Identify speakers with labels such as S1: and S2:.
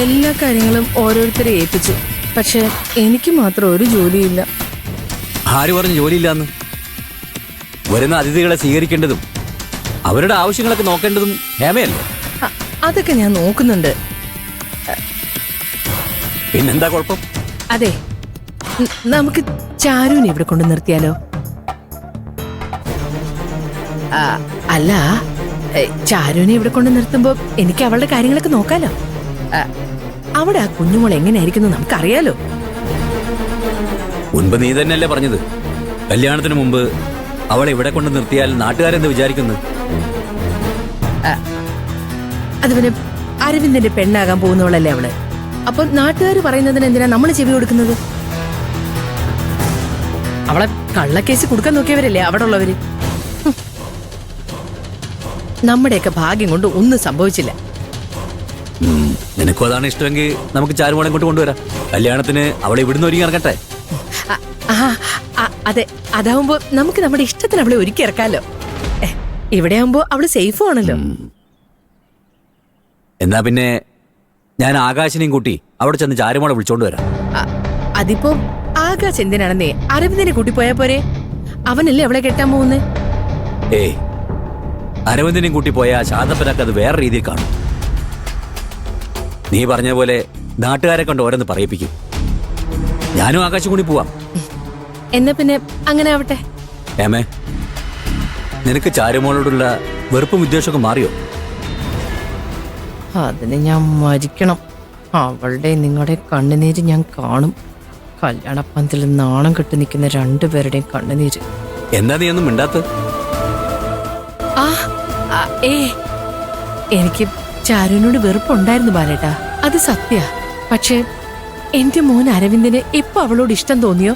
S1: എല്ലാ കാര്യങ്ങളും ഓരോരുത്തരെ ഏൽപ്പിച്ചു. പക്ഷെ എനിക്ക് മാത്രം ഒരു ജോലിയില്ല.
S2: ആര് പറഞ്ഞു ജോലിയില്ലാന്ന്? വരുന്ന അതിഥികളെ സ്വീകരിക്കേണ്ടതും അവരുടെ ആവശ്യങ്ങളൊക്കെ നോക്കേണ്ടതും ഹേമയല്ലേ?
S1: അതൊക്കെ ഞാൻ നോക്കുന്നുണ്ട്.
S2: പിന്നെന്താ കുഴപ്പം?
S1: അതെ, നമുക്ക് ചാരുവിനെ ഇവിടെ കൊണ്ട് നിർത്തിയാലോ? അല്ല, ചാരുവിനെ ഇവിടെ കൊണ്ട് നിർത്തുമ്പോ എനിക്ക് അവളുടെ കാര്യങ്ങളൊക്കെ നോക്കാലോ. അവിടെ ആ കുഞ്ഞുമോൾ എങ്ങനെയായിരിക്കുന്നു നമുക്കറിയാലോ.
S2: മുൻപ് നീ തന്നെയല്ലേ പറഞ്ഞത് കല്യാണത്തിന് മുമ്പ് അവളെ ഇവിടെ കൊണ്ട് നിർത്തിയാൽ നാട്ടുകാരെന്ത് വിചാരിക്കുന്നു?
S1: അത് പിന്നെ അരവിന്ദന്റെ പെണ്ണാകാൻ പോകുന്നവളല്ലേ അവള്. അപ്പൊ നാട്ടുകാർ പറയുന്നതിന് എന്തിനാ നമ്മൾ ചെവി കൊടുക്കുന്നത്? അവളെ കള്ളക്കേസ് കൊടുക്കാൻ നോക്കിയവരല്ലേ അവിടെ ഉള്ളവര്. നമ്മുടെയൊക്കെ ഭാഗ്യം കൊണ്ട് ഒന്നും സംഭവിച്ചില്ല.
S2: നിനക്കും അതാണ് ഇഷ്ടമെങ്കിൽ നമുക്ക് ചാരുമോളെ കൊണ്ട് കൊണ്ടുവരാം. കല്യാണത്തിന് അവളെ ഇവിടുന്ന് ഒരുങ്ങി ഇറങ്ങട്ടെ.
S1: അതെ, അതാവുമ്പോ നമുക്ക് നമ്മുടെ ഇഷ്ടത്തിന് അവളെ ഒരുക്കി ഇറക്കാലോ. ഇവിടെ ആവുമ്പോ അവള് സേഫും ആണല്ലോ.
S2: എന്നാ പിന്നെ ഞാൻ ആകാശിനെയും കൂട്ടി അവിടെ ചെന്ന് ചാരുമോളെ വിളിച്ചോണ്ട് വരാം.
S1: അതിപ്പോ ആകാശ് എന്തിനാണെന്നേ അരവിന്ദനെ കൂട്ടി പോയാ പോരെ? അവനല്ലേ അവളെ കെട്ടാൻ പോകുന്നേ.
S2: അരവിന്ദനെയും കൂട്ടി പോയാ ശാന്തപ്പനൊക്കെ അത് വേറെ രീതിയിൽ കാണും. നീ പറഞ്ഞ പോലെ നാട്ടുകാരെ കൊണ്ട് ഓരോന്ന് പറയിപ്പിക്കും. ഞാനും ആകാശം കൂടി പോവാം.
S1: എന്നാ പിന്നെ അങ്ങനെ ആവട്ടെ.
S2: ഏമേ, നിനക്ക് ചാരുമോളോടുള്ള വെറുപ്പും വിദ്വേഷമൊക്കെ മാറിയോ?
S1: അതിന് ഞാൻ മരിക്കണം. അവളുടെ നിങ്ങളുടെ കണ്ണുനീര് ഞാൻ കാണും. കല്യാണപ്പന്തൽ നാണം കെട്ടി നിൽക്കുന്ന രണ്ടുപേരുടെയും കണ്ണുനീര്.
S2: എന്താ നീ ഒന്നും മിണ്ടാത്ത?
S1: എനിക്ക് ചാരുവിനോട് വെറുപ്പുണ്ടായിരുന്നു ബാലേട്ടാ, അത് സത്യ. പക്ഷെ എന്റെ മോൻ അരവിന്ദന് എപ്പോ അവളോട് ഇഷ്ടം തോന്നിയോ